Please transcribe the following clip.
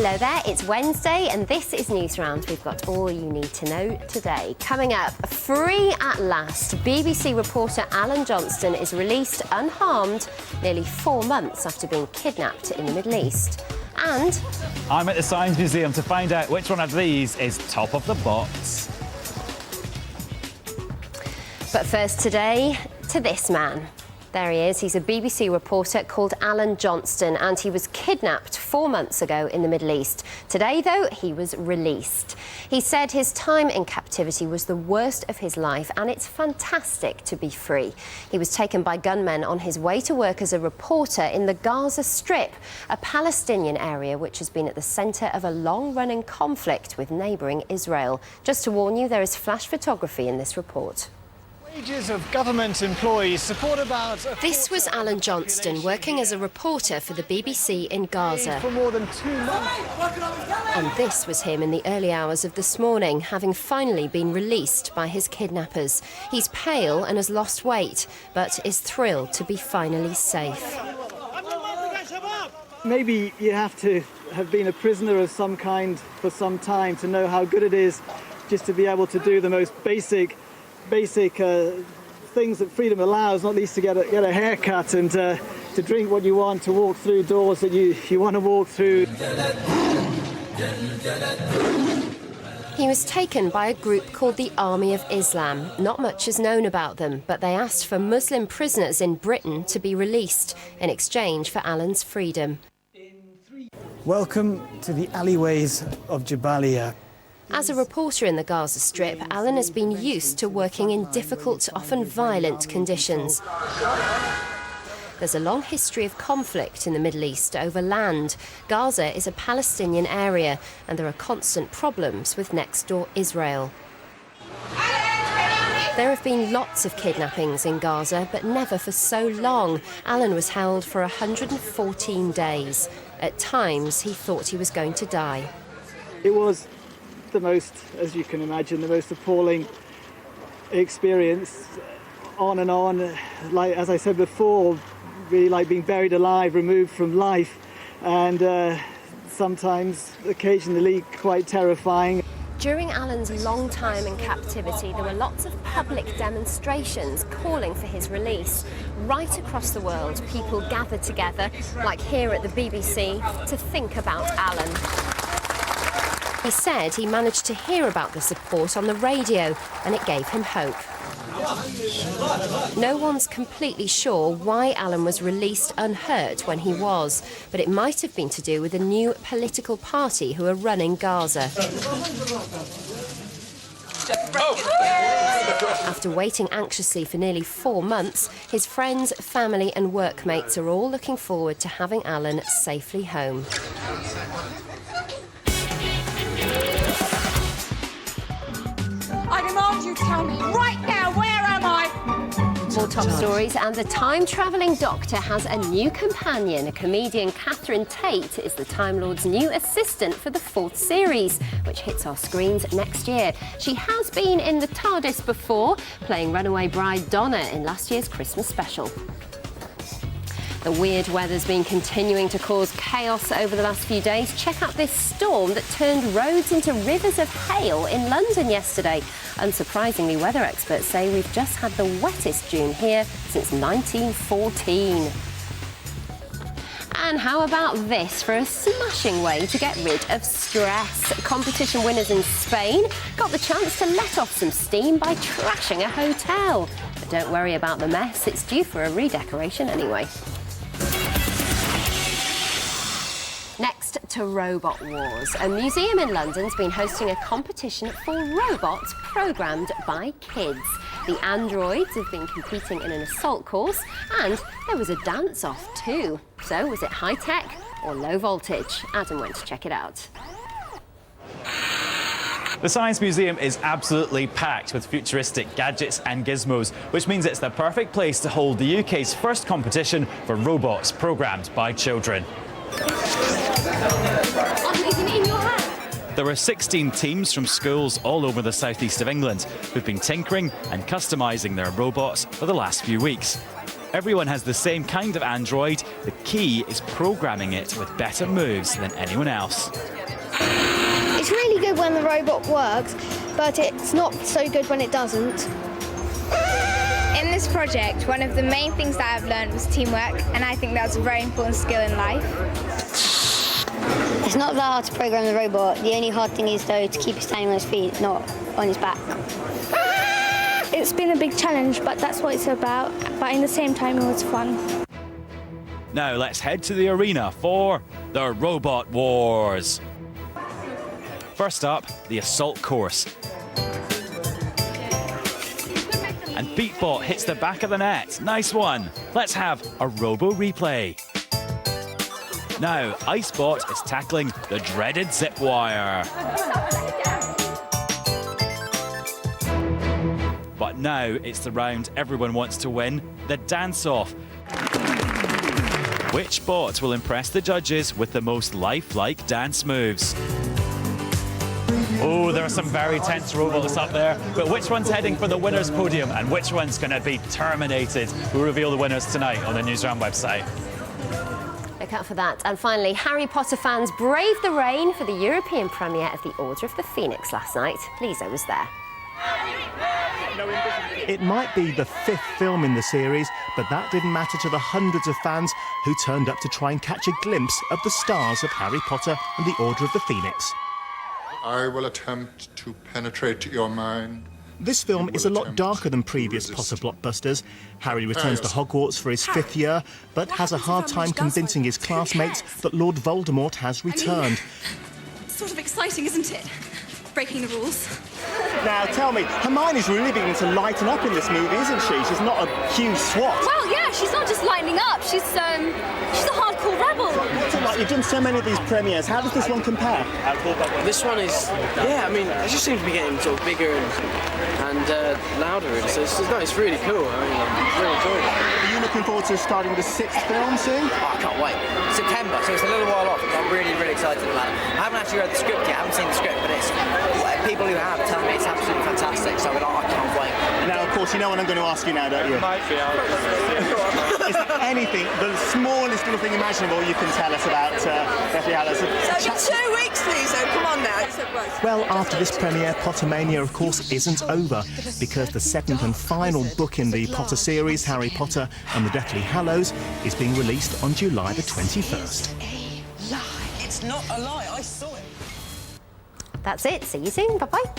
Hello there, it's Wednesday and this is Newsround. We've got all you need to know today. Coming up, free at last. BBC reporter Alan Johnston is released unharmed nearly 4 months after being kidnapped in the Middle East. And I'm at the Science Museum to find out which one of these is top of the box. But first today, to this man. There he is. He's a BBC reporter called Alan Johnston, and he was kidnapped 4 months ago in the Middle East. Today, though, he was released. He said his time in captivity was the worst of his life, and it's fantastic to be free. He was taken by gunmen on his way to work as a reporter in the Gaza Strip, a Palestinian area which has been at the centre of a long-running conflict with neighbouring Israel. Just to warn you, there is flash photography in this report. Wages of government employees support about... This was Alan Johnston working as a reporter for the BBC in Gaza. For more than 2 months. And this was him in the early hours of this morning, having finally been released by his kidnappers. He's pale and has lost weight, but is thrilled to be finally safe. Maybe you have to have been a prisoner of some kind for some time to know how good it is just to be able to do the most basic things that freedom allows, not least to get a haircut and to drink what you want, to walk through doors that you want to walk through. He was taken by a group called the Army of Islam. Not much is known about them, but they asked for Muslim prisoners in Britain to be released in exchange for Alan's freedom. Welcome to the alleyways of Jabalia. As a reporter in the Gaza Strip, Alan has been used to working in difficult, often violent conditions. There's a long history of conflict in the Middle East over land. Gaza is a Palestinian area, and there are constant problems with next-door Israel. There have been lots of kidnappings in Gaza, but never for so long. Alan was held for 114 days. At times, he thought he was going to die. It was the most, as you can imagine, the most appalling experience, on and on, like as I said before, really like being buried alive, removed from life, and sometimes, occasionally, quite terrifying. During Alan's long time in captivity, there were lots of public demonstrations calling for his release. Right across the world, people gathered together, like here at the BBC, to think about Alan. He said he managed to hear about the support on the radio, and it gave him hope. No one's completely sure why Alan was released unhurt when he was, but it might have been to do with a new political party who are running Gaza. After waiting anxiously for nearly 4 months, his friends, family and workmates are all looking forward to having Alan safely home. I demand you tell me right now, where am I? More top stories, and the time-travelling doctor has a new companion. Comedian Catherine Tate is the Time Lord's new assistant for the 4th series, which hits our screens next year. She has been in the TARDIS before, playing runaway bride Donna in last year's Christmas special. The weird weather's been continuing to cause chaos over the last few days. Check out this storm that turned roads into rivers of hail in London yesterday. Unsurprisingly, weather experts say we've just had the wettest June here since 1914. And how about this for a smashing way to get rid of stress? Competition winners in Spain got the chance to let off some steam by trashing a hotel. But don't worry about the mess, it's due for a redecoration anyway. Next to Robot Wars. A museum in London's been hosting a competition for robots programmed by kids. The androids have been competing in an assault course, and there was a dance-off too. So was it high-tech or low voltage? Adam went to check it out. The Science Museum is absolutely packed with futuristic gadgets and gizmos, which means it's the perfect place to hold the UK's first competition for robots programmed by children. There were 16 teams from schools all over the southeast of England who've been tinkering and customising their robots for the last few weeks. Everyone has the same kind of android. The key is programming it with better moves than anyone else. It's really good when the robot works, but it's not so good when it doesn't. In this project, one of the main things that I've learned was teamwork, and I think that's a very important skill in life. It's not that hard to program the robot. The only hard thing is, though, to keep it standing on his feet, not on his back. It's been a big challenge, but that's what it's about. But in the same time, it was fun. Now let's head to the arena for the Robot Wars. First up, the assault course. And Beatbot hits the back of the net. Nice one. Let's have a Robo replay. Now, Icebot is tackling the dreaded zip wire. But now it's the round everyone wants to win, the dance-off. Which bot will impress the judges with the most lifelike dance moves? Oh, there are some very tense robots up there, but which one's heading for the winner's podium and which one's going to be terminated? We'll reveal the winners tonight on the Newsround website. Look out for that. And finally, Harry Potter fans braved the rain for the European premiere of The Order of the Phoenix last night. Lisa was there. It might be the 5th film in the series, but that didn't matter to the hundreds of fans who turned up to try and catch a glimpse of the stars of Harry Potter and the Order of the Phoenix. I will attempt to penetrate your mind. This film is a lot darker than previous Potter blockbusters. Harry returns to Hogwarts for his 5th year, but has a hard time convincing his classmates that Lord Voldemort has returned. It's sort of exciting, isn't it? Breaking the rules. Now, tell me, Hermione's really beginning to lighten up in this movie, isn't she? She's not a huge swat. Well, yeah, she's not just lightening up. She's a hardcore rebel. What's it like? You've done so many of these premieres. How does this one compare? This one is, yeah, I mean, it just seems to be getting sort of bigger and louder. So it's really cool. I mean, I'm really enjoying it. Are you looking forward to starting the 6th film soon? Oh, I can't wait. September, so it's a little while off. I'm really, really excited about it. I haven't actually read the script yet. I haven't seen the script, but it's people who have tell me it's absolutely fantastic. So I can't wait. Now, of course, you know what I'm going to ask you now, don't you? Is there anything, the smallest little thing imaginable, you can tell us about Deathly Hallows? It's over 2 weeks, Lisa. Come on now. Well, after this premiere, Pottermania, of course, isn't over, because the 7th and final book in the Potter series, Harry Potter and the Deathly Hallows, is being released on July the 21st. It's not a lie. I saw it. That's it. See you soon. Bye-bye.